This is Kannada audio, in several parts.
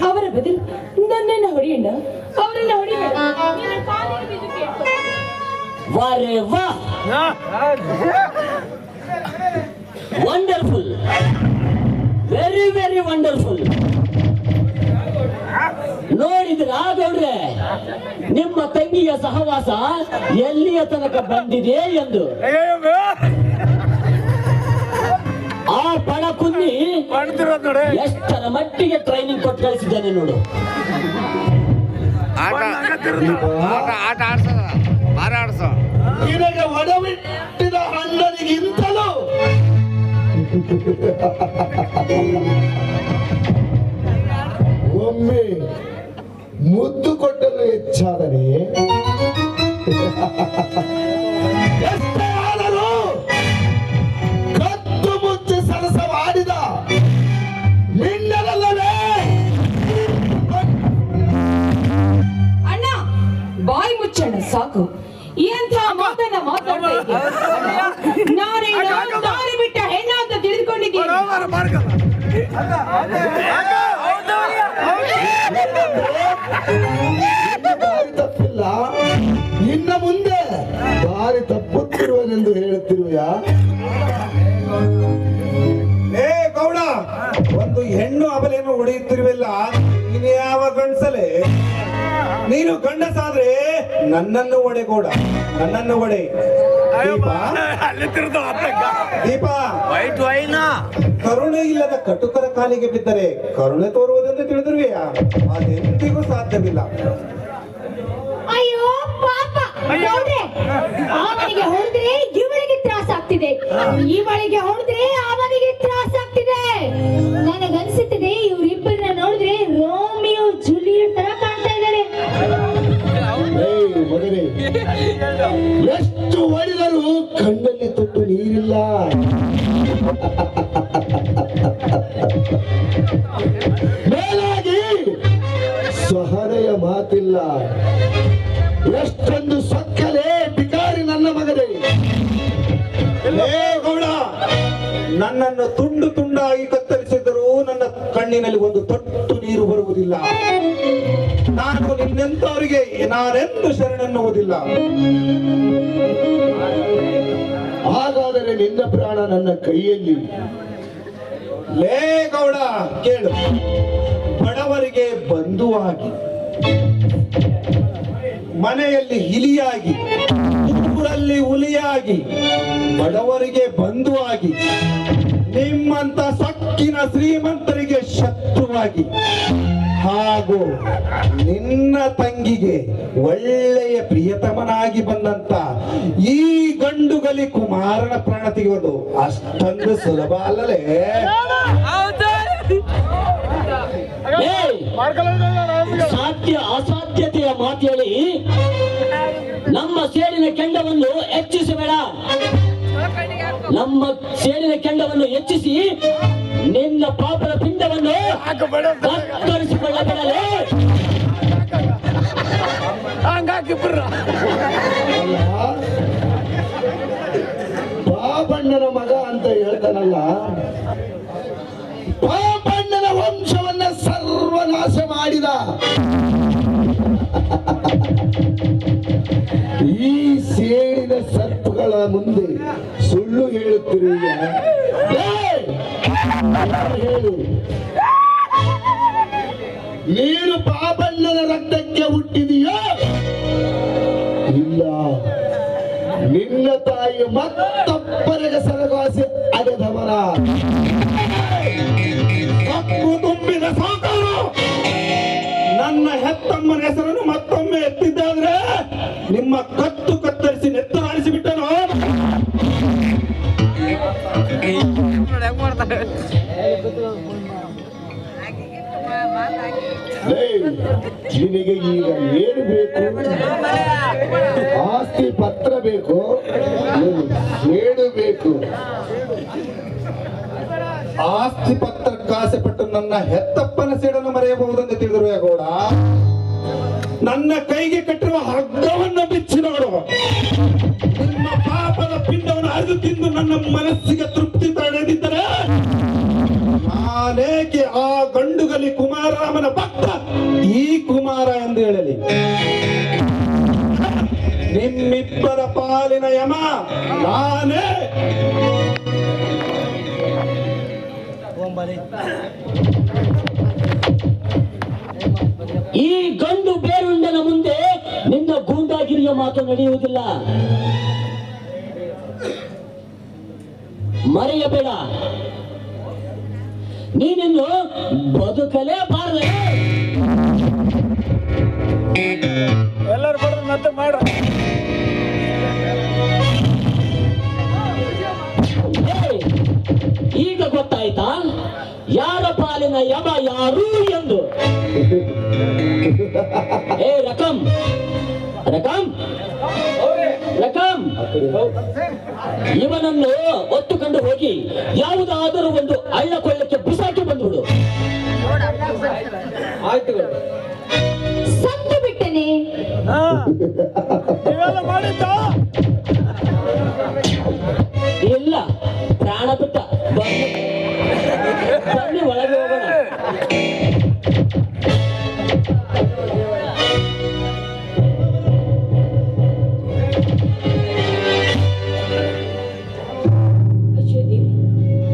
ಅವರ ಬದಲು ನನ್ನನ್ನು ಹೊಡೆಯಣ್ಣ, ಅವರನ್ನ ಹೊಡಿಬೇಡ. Wonderful, very very wonderful. ನೋಡಿದ್ರ ಗೌಡ್ರೆ, ನಿಮ್ಮ ತಂಗಿಯ ಸಹವಾಸ ಎಲ್ಲಿಯ ತನಕ ಬಂದಿದೆ ಎಂದು. ಆ ಪಣ ಕುನ್ನಿ ಎಷ್ಟರ ಮಟ್ಟಿಗೆ ಟ್ರೈನಿಂಗ್ ಕೊಟ್ಟು ಕಳಿಸಿದ್ದಾನೆ ನೋಡು. ಆಟ ಆಡ್ಸ ನಿನಗೆ ಒಡವಿಟ್ಟಿದ ಹಣ್ಣನಿಗಿಂತಲೂ ಒಮ್ಮೆ ಮುದ್ದು ಕೊಟ್ಟಲು ಹೆಚ್ಚಾದರೆ ಎಷ್ಟೇ ಆದರೂ ಕತ್ತು ಮುಚ್ಚಿ ಸರಸವಾಡಿದ ಮಿಂಡಲಲ್ಲವೇ? ಅಣ್ಣ ಬಾಯಿ ಮುಚ್ಚಣ್ಣ, ಸಾಕು. ಎಂಥ ಮಾತನ್ನ ಮಾತಾಡ್ತಾ ಇದ್ದೀಯ? ನಾನೇನು ದಾರಿ ಬಿಟ್ಟ ಹೆಣ್ಣ ಅಂತ ತಿಳಿದುಕೊಂಡಿದ್ದೀನಿ. ದಾರಿ ತಪ್ಪಿಲ್ಲ, ಇನ್ನ ಮುಂದೆ ದಾರಿ ತಪ್ಪುತ್ತಿರುವನೆಂದು ಹೇಳುತ್ತಿರುವೆಯಾ? ಏ ಗೌಡ, ಒಂದು ಹೆಣ್ಣು ಅಬಲೆಯನ್ನು ಹೊಡೆಯುತ್ತಿರುವೆಲ್ಲ, ನೀನು ಯಾವ ಗಂಡಸಲೆ? ನೀನು ಗಂಡಸಾದ್ರೆ ನನ್ನನ್ನು ಒಡೆ ಗೌಡ, ನನ್ನನ್ನು ಒಡೆ. ದೀಪ, ಕರುಣೆ ಇಲ್ಲದ ಕಟುಕರ ಕಾಲಿಗೆ ಬಿದ್ದರೆ ಕರುಣೆ ತೋರುವುದೆಂದು ತಿಳಿದಿರುವೆಯಾ? ಅದೆಂದಿಗೂ ಸಾಧ್ಯವಿಲ್ಲ. ಅಯ್ಯೋ ಪಾಪ, ಅವನಿಗೆ ಹೊಡೆದ್ರೆ ಇವಳಿಗೆ ತ್ರಾಸ ಆಗ್ತಿದೆ, ಇವಳಿಗೆ ಹೊಡೆದ್ರೆ ಅವನಿಗೆ ತ್ರಾಸ ಆಗ್ತಿದೆ. ನನಗನ್ಸುತ್ತದೆ ಇವರಿಬ್ಬರನ್ನ ನೋಡಿದ್ರೆ ರೋಮಿಯೋ ಜೂಲಿಯಟ್ ತರ ಕಾಣ್ತಾ ಇದ್ದಾರೆ. ಮಗನೇ, ಎಷ್ಟು ಹೊಡೆದರೂ ಕಣ್ಣಲ್ಲಿ ತೊಟ್ಟು ನೀರಿಲ್ಲ. ಮೇಲಾಗಿ ಸಹನೆಯ ಮಾತಿಲ್ಲ. ಎಷ್ಟೊಂದು ಸೊಕ್ಕಲೇ ಬಿಕಾರಿ ನನ್ನ ಮಗನೇ. ಗೌಡ, ನನ್ನನ್ನು ತುಂಡು ತುಂಡಾಗಿ ಕತ್ತರಿಸಿದರೂ ನನ್ನ ಕಣ್ಣಿನಲ್ಲಿ ಒಂದು ತೊಟ್ಟು ನೀರು ಬರುವುದಿಲ್ಲ. ನಾನು ನಿನ್ನೆಂತವರಿಗೆ ನಾನೆಂದು ಶರಣೆನ್ನುವುದಿಲ್ಲ. ಹಾಗಾದರೆ ನಿನ್ನ ಪ್ರಾಣ ನನ್ನ ಕೈಯಲ್ಲಿ. ಲೇ ಗೌಡ, ಕೇಳು. ಬಡವರಿಗೆ ಬಂಧುವಾಗಿ, ಮನೆಯಲ್ಲಿ ಹಿಲಿಯಾಗಿ, ಊರಲ್ಲಿ ಹುಲಿಯಾಗಿ, ಬಡವರಿಗೆ ಬಂಧುವಾಗಿ, ನಿಮ್ಮಂತ ಸೊಕ್ಕಿನ ಶ್ರೀಮಂತರಿಗೆ ಶತ್ರುವಾಗಿ, ಹಾಗೂ ನಿನ್ನ ತಂಗಿಗೆ ಒಳ್ಳೆಯ ಪ್ರಿಯತಮನಾಗಿ ಬಂದಂತ ಈ ಗಂಡುಗಲಿ ಕುಮಾರನ ಪ್ರಾಣ ತೆಗೆಯುವುದು ಅಷ್ಟೊಂದು ಸುಲಭ ಅಲ್ಲಲೇ? ಸಾಧ್ಯ ಅಸಾಧ್ಯತೆಯ ಮಾತೇಳಿ ನಮ್ಮ ಸೇಡಿನ ಕೆಂಡವನ್ನು ಹೆಚ್ಚಿಸಬೇಡ. ನಮ್ಮ ಸೇಡಿನ ಕೆಂಡವನ್ನು ಹೆಚ್ಚಿಸಿ ನಿನ್ನ ಪಾಪದ ಪಿಂಡವನ್ನು ಕತ್ತರಿಸಿಕೊಳ್ಳಬೇಡಲೇ. ಪಾಪಣ್ಣನ ಮಗ ಅಂತ ಹೇಳ್ತಾನಲ್ಲ, ಪಾಪಣ್ಣನ ವಂಶವನ್ನ ಸರ್ವನಾಶ ಮಾಡಿದ ಈ ಸೇಡಿನ ಸರ್ಪಗಳ ಮುಂದೆ ಸುಳ್ಳು ಹೇಳುತ್ತಿರುವ ಹೇಳು. ನೀನು ಪಾಪಣ್ಣನ ರಕ್ತಕ್ಕೆ ಹುಟ್ಟಿದೆಯೋ ಇಲ್ಲ ನಿನ್ನ ತಾಯಿ ಮತ್ತೊಬ್ಬರಿಗೆ ಸರಗಾಸಿ ಅಗೆದವರ ಕಪ್ಪು ತುಂಬಿದ ಸಾಕರು ನನ್ನ ಹೆತ್ತಮ್ಮನ ಹೆಸರನ್ನು ಮತ್ತೊಮ್ಮೆ ಎತ್ತಿದ್ದಾದ್ರೆ ನಿಮ್ಮ ಕತ್ತು ಕತ್ತರಿಸಿ ನೆತ್ತರಾಡಿಸಿ ಬಿಟ್ಟನು. ನಿನಗೆ ಈಗ ಏನು ಬೇಕು? ಆಸ್ತಿ ಪತ್ರ ಬೇಕು, ಏಳು ಬೇಕು. ಆಸ್ತಿ ಪತ್ರಕ್ಕಾಸೆ ಪಟ್ಟು ನನ್ನ ಹೆತ್ತಪ್ಪನ ಸೇಡನ್ನು ಮರೆಯಬಹುದೆಂದು ತಿಳಿದಿರುವ ಗೌಡ, ನನ್ನ ಕೈಗೆ ಕಟ್ಟಿರುವ ಹಗ್ಗವನ್ನು ಬಿಚ್ಚಿ ನೋಡು. ನಿಮ್ಮ ಪಾಪದ ಪಿಂಡವನ್ನು ಅರಿದು ತಿಂದು ನನ್ನ ಮನಸ್ಸಿಗೆ ತೃಪ್ತಿ ರಾಮನ ಭಕ್ತ ಈ ಕುಮಾರ ಎಂದು ಹೇಳಲಿ. ನಿಮ್ಮಿಬ್ಬರ ಪಾಲಿನ ಯಮ ನಾನೇ. ಈ ಗಂಡು ಬೇರುಂಡನ ಮುಂದೆ ನಿನ್ನ ಗೂಂಡಾಗಿರಿಯ ಮಾತು ನಡೆಯುವುದಿಲ್ಲ, ಮರೆಯಬೇಡ. ನೀನಿನ್ನು ಬದುಕಲೇಬಾರದೆ. ಎಲ್ಲರೂ ಬಡ್ದು ಮತ್ತೆ ಮಾಡ. ಈಗ ಗೊತ್ತಾಯ್ತಾ ಯಾರ ಪಾಲಿನ ಯಮ ಯಾರು ಎಂದು? ಏ ರಕಂ ರಕಂ ರಕಂ, ಇವನನ್ನು ಒತ್ತುಕೊಂಡು ಹೋಗಿ ಯಾವುದಾದರೂ ಒಂದು ಹಳ್ಳ ಕೊಳ್ಳಕ್ಕೆ ಬಿಸಾಕಿ ಬಂದ್ಬಿಡು. ಆಯ್ತು ಸತ್ತು ಬಿಟ್ಟನೆ. ನೀವೆಲ್ಲ ಮಾಡಿದ್ದ ಇಲ್ಲ, ಪ್ರಾಣ ಬಿಟ್ಟ. ಬನ್ನಿ ಒಳಗೆ ಹೋಗೋಣ.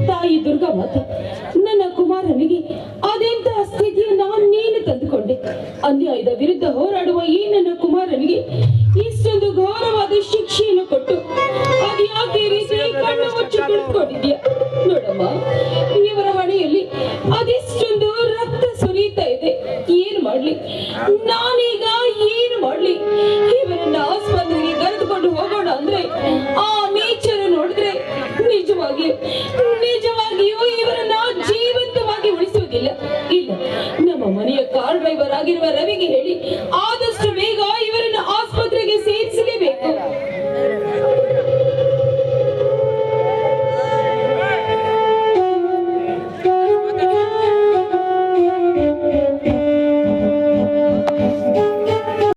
ತಾಯಿ ದುರ್ಗಾ ಮಾತೆ, ನನ್ನ ಕುಮಾರನಿಗೆ ಅದೆಂತಹ ಸ್ಥಿತಿಯನ್ನ ನೀನು ತಂದುಕೊಂಡೆ. ಅನ್ಯಾಯದ ವಿರುದ್ಧ ಹೋರಾಡುವ ಈ ನನ್ನ ಕುಮಾರನಿಗೆ ಇಷ್ಟೊಂದು ಘೋರವಾದ ಶಿಕ್ಷೆಯನ್ನು ಕೊಟ್ಟು ಅದ್ಯಾಕೆ ರೀತಿ ಕಣ್ಣು ಮುಚ್ಚಿ ಕುಳಿತುಕೊಂಡಿದ್ಯಾ? ನೋಡಮ್ಮ, ಇವರ ಹಣೆಯಲ್ಲಿ ಅದೆಷ್ಟೊಂದು ರಕ್ತ ಸುರಿಯುತ್ತಾ ಇದೆ. ಏನ್ ಮಾಡ್ಲಿ ನಾನೀಗ, ಏನು ಮಾಡ್ಲಿ? ಇವರನ್ನ ಆಸ್ಪತ್ರೆಗೆ ಕರೆದುಕೊಂಡು ಹೋಗೋಣ ಅಂದ್ರೆ ಆ ನೀಚರು ನೋಡಿದ್ರೆ ನಿಜವಾಗಿಯೂ ಇವರನ್ನ ಜೀವಂತವಾಗಿ ಉಳಿಸುವುದಿಲ್ಲ. ಇಲ್ಲ, ನಮ್ಮ ಮನೆಯ ಕಾರ್ ಡ್ರೈವರ್ ಆಗಿರುವ ರವಿಗೆ ಹೇಳಿ ಆದಷ್ಟು